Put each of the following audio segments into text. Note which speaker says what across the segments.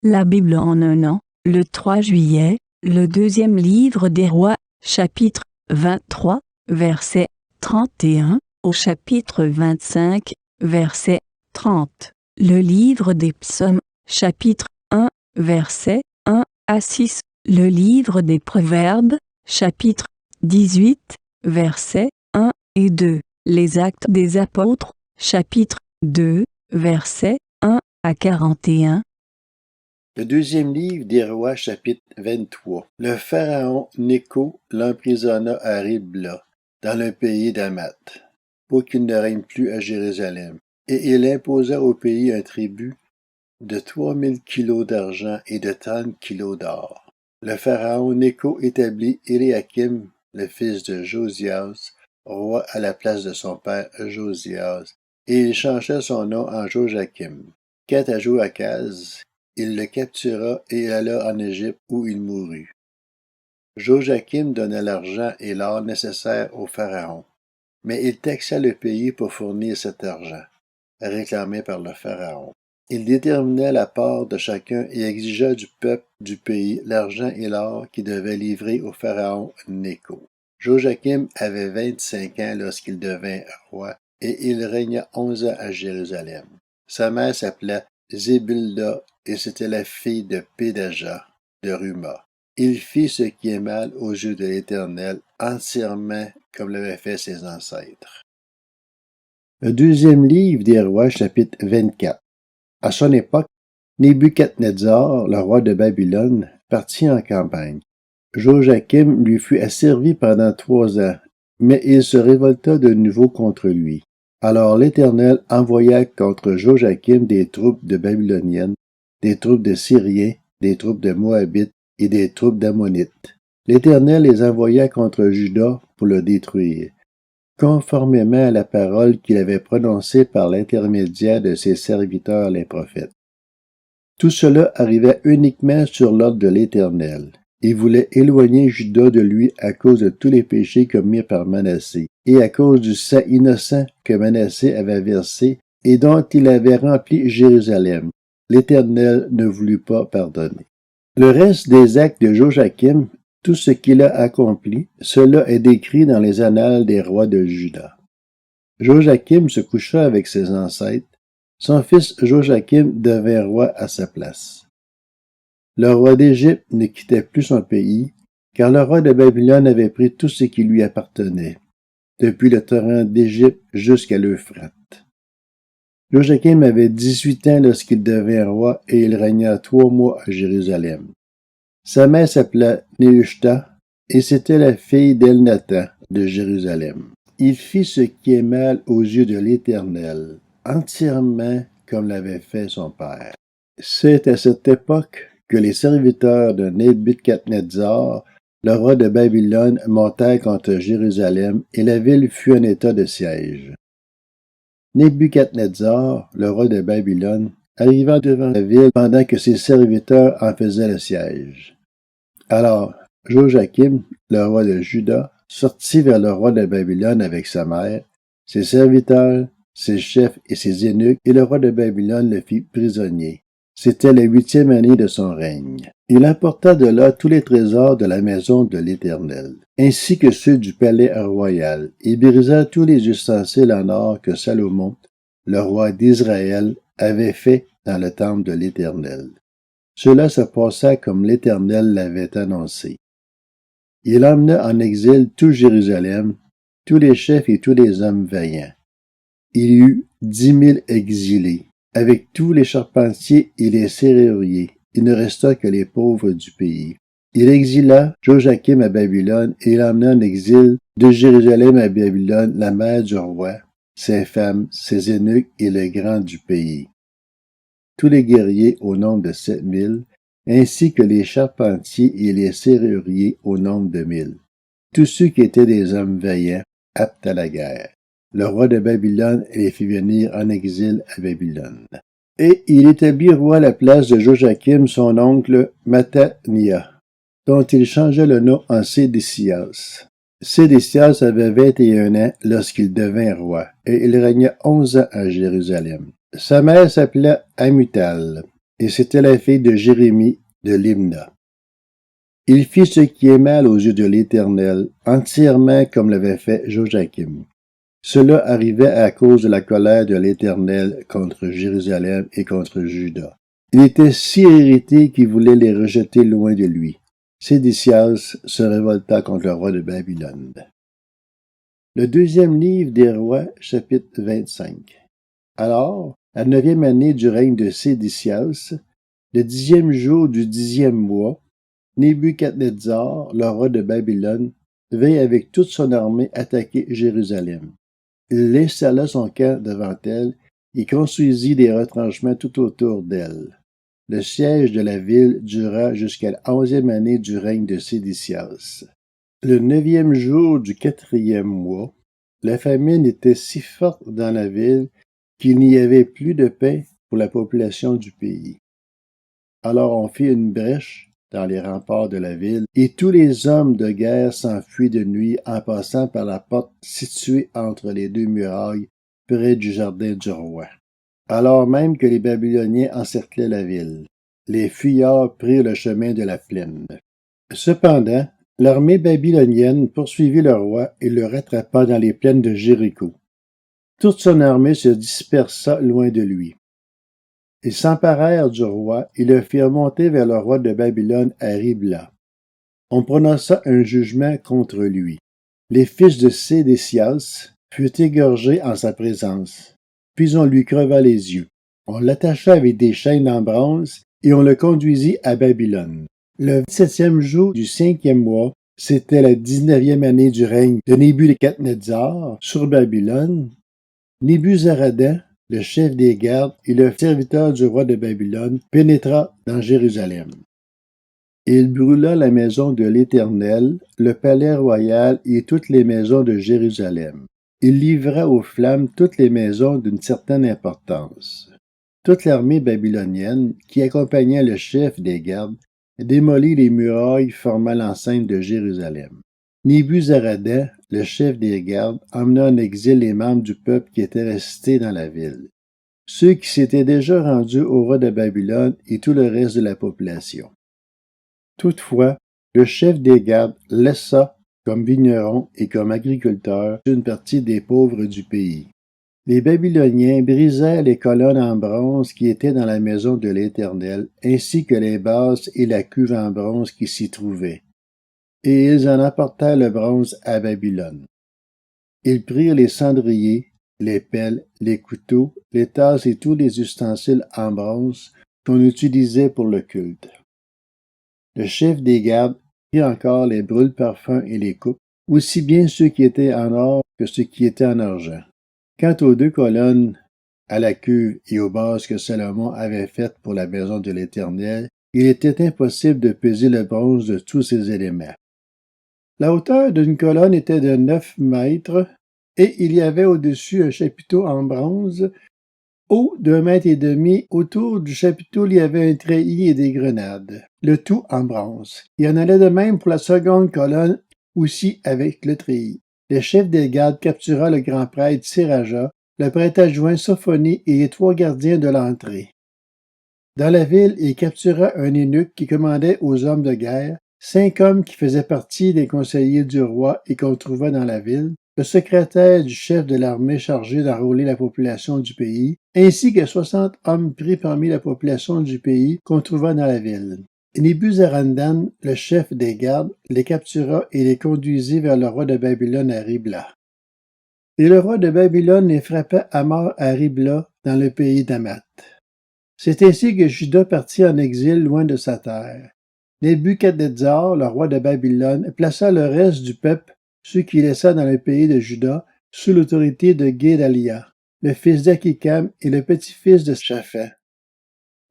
Speaker 1: La Bible en un an, le 3 juillet, le deuxième livre des Rois, chapitre 23, verset 31, au chapitre 25, verset 30. Le livre des Psaumes, chapitre 1, verset 1 à 6. Le livre des Proverbes, chapitre 18, versets 1 et 2. Les Actes des Apôtres, chapitre 2, versets 1 à 41.
Speaker 2: Le deuxième livre des Rois, chapitre 23. Le pharaon Nécho l'emprisonna à Ribla, dans le pays d'Hamath, pour qu'il ne règne plus à Jérusalem. Et il imposa au pays un tribut de 3000 kilos d'argent et de 30 kilos d'or. Le pharaon Nécho établit Éliakim, le fils de Josias, roi à la place de son père Josias, et il changea son nom en Joachim. Quant à Joachaz, il le captura et il alla en Égypte où il mourut. Joachim donna l'argent et l'or nécessaires au pharaon, mais il taxa le pays pour fournir cet argent, réclamé par le pharaon. Il détermina la part de chacun et exigea du peuple du pays l'argent et l'or qu'il devait livrer au pharaon Nécho. Joachim avait 25 ans lorsqu'il devint roi et il régna 11 ans à Jérusalem. Sa mère s'appelait Zébilda et c'était la fille de Pédaja de Ruma. Il fit ce qui est mal aux yeux de l'Éternel, entièrement comme l'avaient fait ses ancêtres. Le deuxième livre des Rois, chapitre 24. À son époque, Nebuchadnezzar, le roi de Babylone, partit en campagne. Joachim lui fut asservi pendant 3 ans, mais il se révolta de nouveau contre lui. Alors l'Éternel envoya contre Joachim des troupes de Babyloniennes, des troupes de Syriens, des troupes de Moabites et des troupes d'Ammonites. L'Éternel les envoya contre Juda pour le détruire, conformément à la parole qu'il avait prononcée par l'intermédiaire de ses serviteurs les prophètes. Tout cela arrivait uniquement sur l'ordre de l'Éternel. Il voulait éloigner Juda de lui à cause de tous les péchés commis par Manassé, et à cause du sang innocent que Manassé avait versé et dont il avait rempli Jérusalem. L'Éternel ne voulut pas pardonner. Le reste des actes de Joachim, tout ce qu'il a accompli, cela est décrit dans les annales des rois de Juda. Joachim se coucha avec ses ancêtres. Son fils Joachim devint roi à sa place. Le roi d'Égypte ne quittait plus son pays, car le roi de Babylone avait pris tout ce qui lui appartenait, depuis le torrent d'Égypte jusqu'à l'Euphrate. Joachim avait 18 ans lorsqu'il devint roi et il régna 3 mois à Jérusalem. Sa mère s'appelait Nehushta et c'était la fille d'Elnathan de Jérusalem. Il fit ce qui est mal aux yeux de l'Éternel, entièrement comme l'avait fait son père. C'est à cette époque que les serviteurs de Nebuchadnezzar, le roi de Babylone, montèrent contre Jérusalem et la ville fut en état de siège. Nebuchadnezzar, le roi de Babylone, arriva devant la ville pendant que ses serviteurs en faisaient le siège. Alors, Joachim, le roi de Juda, sortit vers le roi de Babylone avec sa mère, ses serviteurs, ses chefs et ses eunuques, et le roi de Babylone le fit prisonnier. C'était la 8e année de son règne. Il apporta de là tous les trésors de la maison de l'Éternel, ainsi que ceux du palais royal, et brisa tous les ustensiles en or que Salomon, le roi d'Israël, avait fait dans le temple de l'Éternel. Cela se passa comme l'Éternel l'avait annoncé. Il emmena en exil tout Jérusalem, tous les chefs et tous les hommes vaillants. Il y eut 10 000 exilés, avec tous les charpentiers et les serruriers. Il ne resta que les pauvres du pays. Il exila Joachim à Babylone et il emmena en exil de Jérusalem à Babylone la mère du roi, ses femmes, ses eunuques et les grands du pays. Tous les guerriers au nombre de 7000, ainsi que les charpentiers et les serruriers au nombre de 1000. Tous ceux qui étaient des hommes vaillants, aptes à la guerre. Le roi de Babylone les fit venir en exil à Babylone. Et il établit roi à la place de Joachim, son oncle Mattania, dont il changea le nom en Sédécias. Sédécias avait 21 ans lorsqu'il devint roi, et il régna 11 ans à Jérusalem. Sa mère s'appelait Amutal. et c'était la fille de Jérémie de Limna. Il fit ce qui est mal aux yeux de l'Éternel, entièrement comme l'avait fait Joachim. Cela arrivait à cause de la colère de l'Éternel contre Jérusalem et contre Juda. Il était si irrité qu'il voulait les rejeter loin de lui. Sédécias se révolta contre le roi de Babylone. Le deuxième livre des rois, chapitre 25. Alors, à la 9e année du règne de Sédécias, le 10e jour du 10e mois, Nebuchadnezzar, le roi de Babylone, vint avec toute son armée attaquer Jérusalem. Il installa son camp devant elle et construisit des retranchements tout autour d'elle. Le siège de la ville dura jusqu'à la 11e année du règne de Sédécias. Le 9e jour du 4e mois, la famine était si forte dans la ville qu'il n'y avait plus de pain pour la population du pays. Alors on fit une brèche dans les remparts de la ville, et tous les hommes de guerre s'enfuient de nuit en passant par la porte située entre les deux murailles, près du jardin du roi. Alors même que les Babyloniens encerclaient la ville, les fuyards prirent le chemin de la plaine. Cependant, l'armée babylonienne poursuivit le roi et le rattrapa dans les plaines de Jéricho. Toute son armée se dispersa loin de lui. Ils s'emparèrent du roi et le firent monter vers le roi de Babylone à Ribla. On prononça un jugement contre lui. Les fils de Sédécias furent égorgés en sa présence, puis on lui creva les yeux. On l'attacha avec des chaînes en bronze et on le conduisit à Babylone. Le 17e jour du 5e mois, c'était la 19e année du règne de Nebuchadnezzar sur Babylone. Nebuzaradan, le chef des gardes et le serviteur du roi de Babylone, pénétra dans Jérusalem. Il brûla la maison de l'Éternel, le palais royal et toutes les maisons de Jérusalem. Il livra aux flammes toutes les maisons d'une certaine importance. Toute l'armée babylonienne, qui accompagnait le chef des gardes, démolit les murailles formant l'enceinte de Jérusalem. Nebuzaradan, le chef des gardes, emmena en exil les membres du peuple qui étaient restés dans la ville, ceux qui s'étaient déjà rendus au roi de Babylone et tout le reste de la population. Toutefois, le chef des gardes laissa, comme vigneron et comme agriculteur, une partie des pauvres du pays. Les Babyloniens brisèrent les colonnes en bronze qui étaient dans la maison de l'Éternel, ainsi que les bases et la cuve en bronze qui s'y trouvaient. Et ils en apportèrent le bronze à Babylone. Ils prirent les cendriers, les pelles, les couteaux, les tasses et tous les ustensiles en bronze qu'on utilisait pour le culte. Le chef des gardes prit encore les brûle-parfums et les coupes, aussi bien ceux qui étaient en or que ceux qui étaient en argent. Quant aux 2 colonnes, à la cuve et aux bases que Salomon avait faites pour la maison de l'Éternel, il était impossible de peser le bronze de tous ces éléments. La hauteur d'une colonne était de 9 mètres, et il y avait au-dessus un chapiteau en bronze, haut d'1,5 mètre. Autour du chapiteau, il y avait un treillis et des grenades, le tout en bronze. Il en allait de même pour la seconde colonne, aussi avec le treillis. Le chef des gardes captura le grand prêtre Siraja, le prêtre adjoint Sophonie et les 3 gardiens de l'entrée. Dans la ville, il captura un eunuque qui commandait aux hommes de guerre, 5 hommes qui faisaient partie des conseillers du roi et qu'on trouva dans la ville, le secrétaire du chef de l'armée chargé d'enrôler la population du pays, ainsi que 60 hommes pris parmi la population du pays qu'on trouva dans la ville. Nebuzaradan, le chef des gardes, les captura et les conduisit vers le roi de Babylone à Ribla. Et le roi de Babylone les frappa à mort à Ribla, dans le pays d'Hamath. C'est ainsi que Juda partit en exil loin de sa terre. Nebuchadnezzar, le roi de Babylone, plaça le reste du peuple, ceux qu'il laissa dans le pays de Juda, sous l'autorité de Guédalia, le fils d'Akikam et le petit-fils de Shaphan.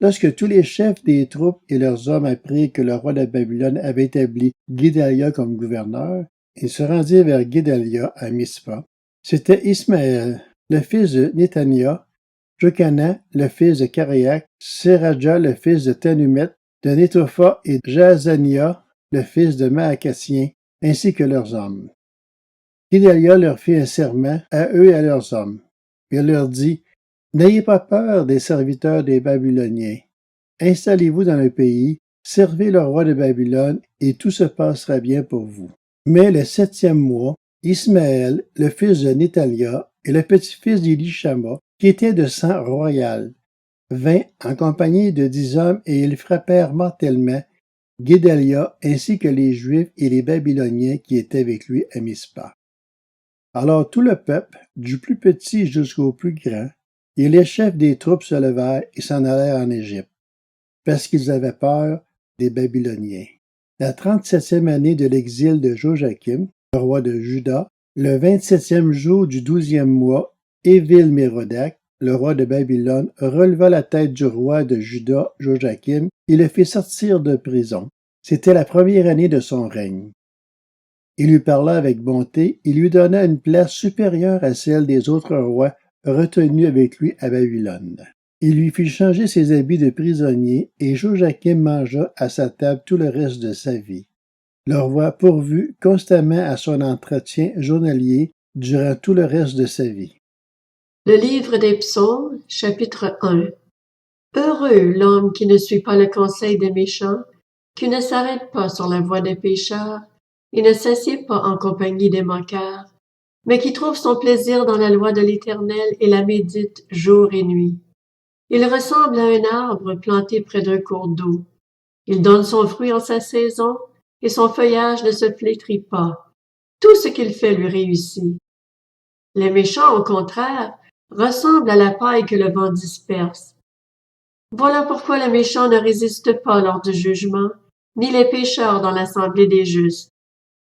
Speaker 2: Lorsque tous les chefs des troupes et leurs hommes apprirent que le roi de Babylone avait établi Guédalia comme gouverneur, ils se rendirent vers Guédalia à Mispa. C'était Ismaël, le fils de Néthania, Jokana, le fils de Karéak, Seraja, le fils de Tanumet, de Nétopha et Jazania, le fils de Maakassien, ainsi que leurs hommes. Guédalia leur fit un serment à eux et à leurs hommes. Il leur dit: N'ayez pas peur des serviteurs des Babyloniens. Installez-vous dans le pays, servez le roi de Babylone, et tout se passera bien pour vous. Mais le 7e mois, Ismaël, le fils de Nethalia, et le petit-fils d'Élishama, qui était de sang royal, vint en compagnie de 10 hommes, et ils frappèrent mortellement Guédalia ainsi que les Juifs et les Babyloniens qui étaient avec lui à Mispa. Alors tout le peuple, du plus petit jusqu'au plus grand, et les chefs des troupes se levèrent et s'en allèrent en Égypte, parce qu'ils avaient peur des Babyloniens. La 37e année de l'exil de Joachim, le roi de Juda, le 27e jour du 12e mois, Évil-Mérodach, le roi de Babylone, releva la tête du roi de Juda, Joachim, et le fit sortir de prison. C'était la première année de son règne. Il lui parla avec bonté, il lui donna une place supérieure à celle des autres rois retenus avec lui à Babylone. Il lui fit changer ses habits de prisonnier, et Joachim mangea à sa table tout le reste de sa vie. Le roi pourvut constamment à son entretien journalier durant tout le reste de sa vie.
Speaker 3: Le livre des Psaumes, chapitre 1. Heureux l'homme qui ne suit pas le conseil des méchants, qui ne s'arrête pas sur la voie des pécheurs, et ne s'assied pas en compagnie des moqueurs, mais qui trouve son plaisir dans la loi de l'Éternel et la médite jour et nuit. Il ressemble à un arbre planté près d'un cours d'eau. Il donne son fruit en sa saison, et son feuillage ne se flétrit pas. Tout ce qu'il fait lui réussit. Les méchants, au contraire, ressemblent à la paille que le vent disperse. Voilà pourquoi les méchants ne résistent pas lors du jugement, ni les pécheurs dans l'assemblée des justes.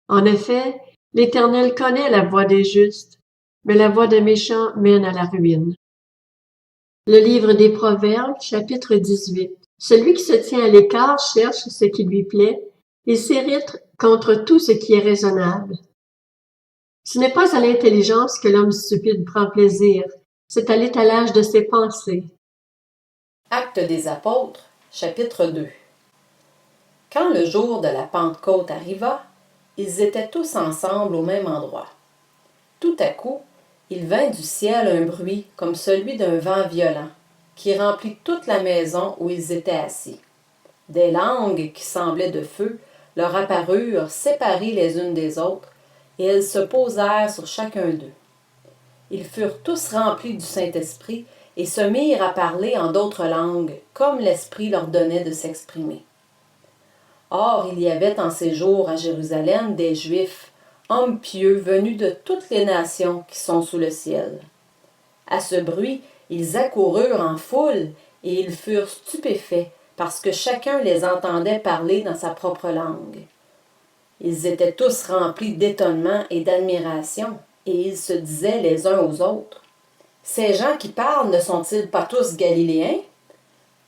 Speaker 3: En effet, l'Éternel connaît la voie des justes, mais la voie des méchants mène à la ruine. Le livre des Proverbes, chapitre 18. Celui qui se tient à l'écart cherche ce qui lui plaît et s'irrite contre tout ce qui est raisonnable. Ce n'est pas à l'intelligence que l'homme stupide prend plaisir, c'est à l'étalage de ses pensées.
Speaker 4: Actes des apôtres, chapitre 2. Quand le jour de la Pentecôte arriva, ils étaient tous ensemble au même endroit. Tout à coup, il vint du ciel un bruit comme celui d'un vent violent, qui remplit toute la maison où ils étaient assis. Des langues qui semblaient de feu leur apparurent séparées les unes des autres, et elles se posèrent sur chacun d'eux. Ils furent tous remplis du Saint-Esprit et se mirent à parler en d'autres langues, comme l'Esprit leur donnait de s'exprimer. Or, il y avait en ces jours à Jérusalem des Juifs, hommes pieux venus de toutes les nations qui sont sous le ciel. À ce bruit, ils accoururent en foule, et ils furent stupéfaits, parce que chacun les entendait parler dans sa propre langue. Ils étaient tous remplis d'étonnement et d'admiration, et ils se disaient les uns aux autres: « Ces gens qui parlent ne sont-ils pas tous Galiléens?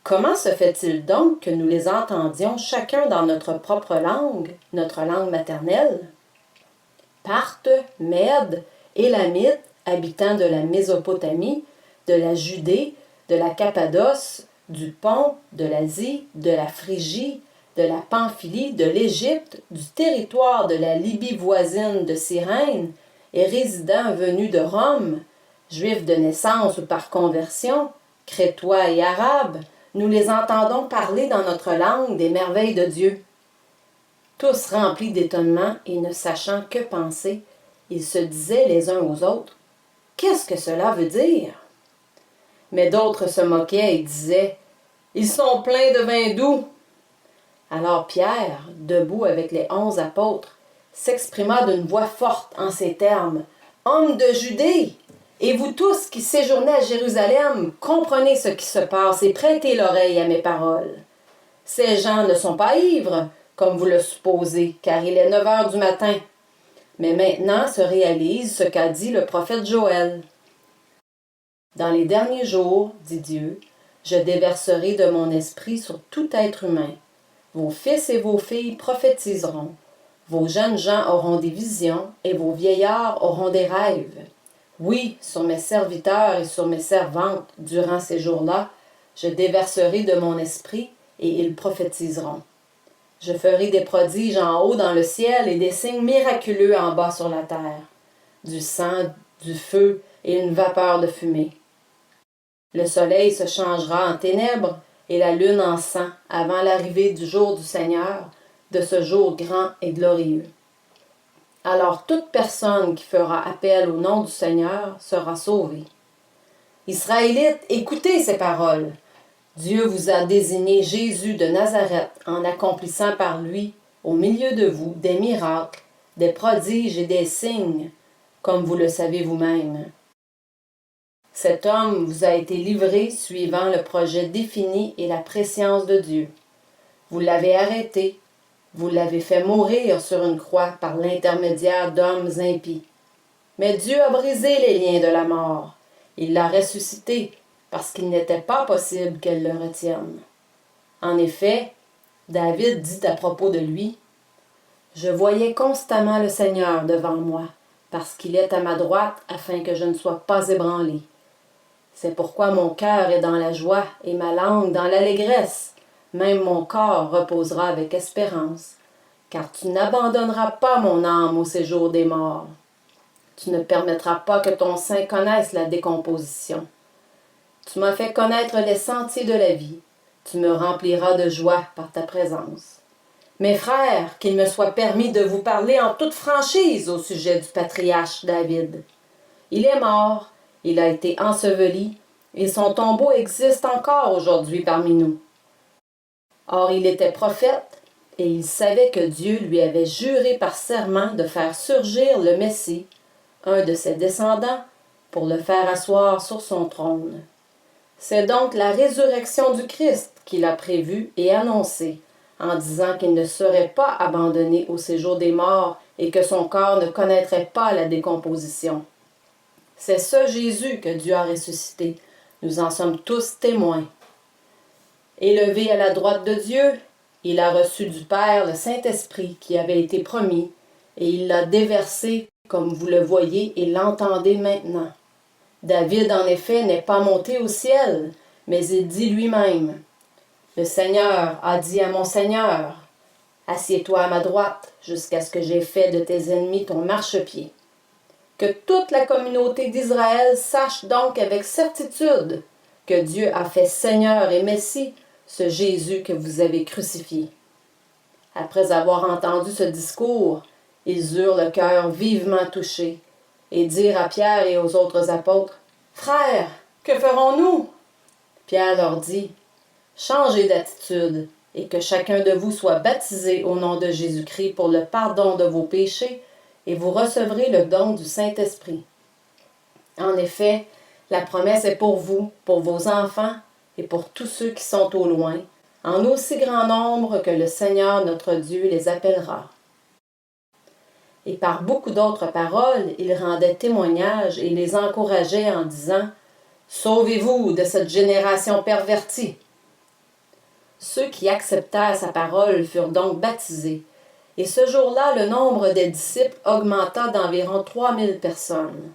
Speaker 4: Comment se fait-il donc que nous les entendions chacun dans notre propre langue, notre langue maternelle? » Parthes, Mèdes, Élamites, habitants de la Mésopotamie, de la Judée, de la Cappadoce, du Pont, de l'Asie, de la Phrygie, de la Pamphylie, de l'Égypte, du territoire de la Libye voisine de Cyrène, et résidents venus de Rome, juifs de naissance ou par conversion, crétois et arabes, nous les entendons parler dans notre langue des merveilles de Dieu. Tous remplis d'étonnement et ne sachant que penser, ils se disaient les uns aux autres: « Qu'est-ce que cela veut dire? » Mais d'autres se moquaient et disaient: « Ils sont pleins de vin doux. » Alors Pierre, debout avec les 11 apôtres, s'exprima d'une voix forte en ces termes: « Hommes de Judée, et vous tous qui séjournez à Jérusalem, comprenez ce qui se passe et prêtez l'oreille à mes paroles. Ces gens ne sont pas ivres, comme vous le supposez, car il est 9 heures du matin. Mais maintenant se réalise ce qu'a dit le prophète Joël. Dans les derniers jours, dit Dieu, je déverserai de mon esprit sur tout être humain. Vos fils et vos filles prophétiseront. Vos jeunes gens auront des visions et vos vieillards auront des rêves. Oui, sur mes serviteurs et sur mes servantes, durant ces jours-là, je déverserai de mon esprit et ils prophétiseront. Je ferai des prodiges en haut dans le ciel et des signes miraculeux en bas sur la terre, du sang, du feu et une vapeur de fumée. Le soleil se changera en ténèbres et la lune en sang avant l'arrivée du jour du Seigneur, de ce jour grand et glorieux. Alors toute personne qui fera appel au nom du Seigneur sera sauvée. Israélites, écoutez ces paroles. Dieu vous a désigné Jésus de Nazareth en accomplissant par lui, au milieu de vous, des miracles, des prodiges et des signes, comme vous le savez vous-même. Cet homme vous a été livré suivant le projet défini et la prescience de Dieu. Vous l'avez arrêté, vous l'avez fait mourir sur une croix par l'intermédiaire d'hommes impies. Mais Dieu a brisé les liens de la mort. Il l'a ressuscité parce qu'il n'était pas possible qu'elle le retienne. En effet, David dit à propos de lui, « Je voyais constamment le Seigneur devant moi, parce qu'il est à ma droite afin que je ne sois pas ébranlé. C'est pourquoi mon cœur est dans la joie et ma langue dans l'allégresse. Même mon corps reposera avec espérance, car tu n'abandonneras pas mon âme au séjour des morts. Tu ne permettras pas que ton sein connaisse la décomposition. Tu m'as fait connaître les sentiers de la vie. Tu me rempliras de joie par ta présence. Mes frères, qu'il me soit permis de vous parler en toute franchise au sujet du patriarche David. Il est mort, il a été enseveli, et son tombeau existe encore aujourd'hui parmi nous. Or il était prophète, et il savait que Dieu lui avait juré par serment de faire surgir le Messie, un de ses descendants, pour le faire asseoir sur son trône. C'est donc la résurrection du Christ qu'il a prévue et annoncée, en disant qu'il ne serait pas abandonné au séjour des morts et que son corps ne connaîtrait pas la décomposition. C'est ce Jésus que Dieu a ressuscité. Nous en sommes tous témoins. Élevé à la droite de Dieu, il a reçu du Père le Saint-Esprit qui avait été promis, et il l'a déversé, comme vous le voyez et l'entendez maintenant. David, en effet, n'est pas monté au ciel, mais il dit lui-même, « Le Seigneur a dit à mon Seigneur, « Assieds-toi à ma droite, jusqu'à ce que j'aie fait de tes ennemis ton marchepied. » Que toute la communauté d'Israël sache donc avec certitude que Dieu a fait Seigneur et Messie ce Jésus que vous avez crucifié. Après avoir entendu ce discours, ils eurent le cœur vivement touché, et dirent à Pierre et aux autres apôtres, « Frères, que ferons-nous? » Pierre leur dit, « Changez d'attitude, et que chacun de vous soit baptisé au nom de Jésus-Christ pour le pardon de vos péchés, et vous recevrez le don du Saint-Esprit. En effet, la promesse est pour vous, pour vos enfants, et pour tous ceux qui sont au loin, en aussi grand nombre que le Seigneur notre Dieu les appellera. » Et par beaucoup d'autres paroles, il rendait témoignage et les encourageait en disant « Sauvez-vous de cette génération pervertie. » Ceux qui acceptèrent sa parole furent donc baptisés, et ce jour-là, le nombre des disciples augmenta d'environ 3000 personnes.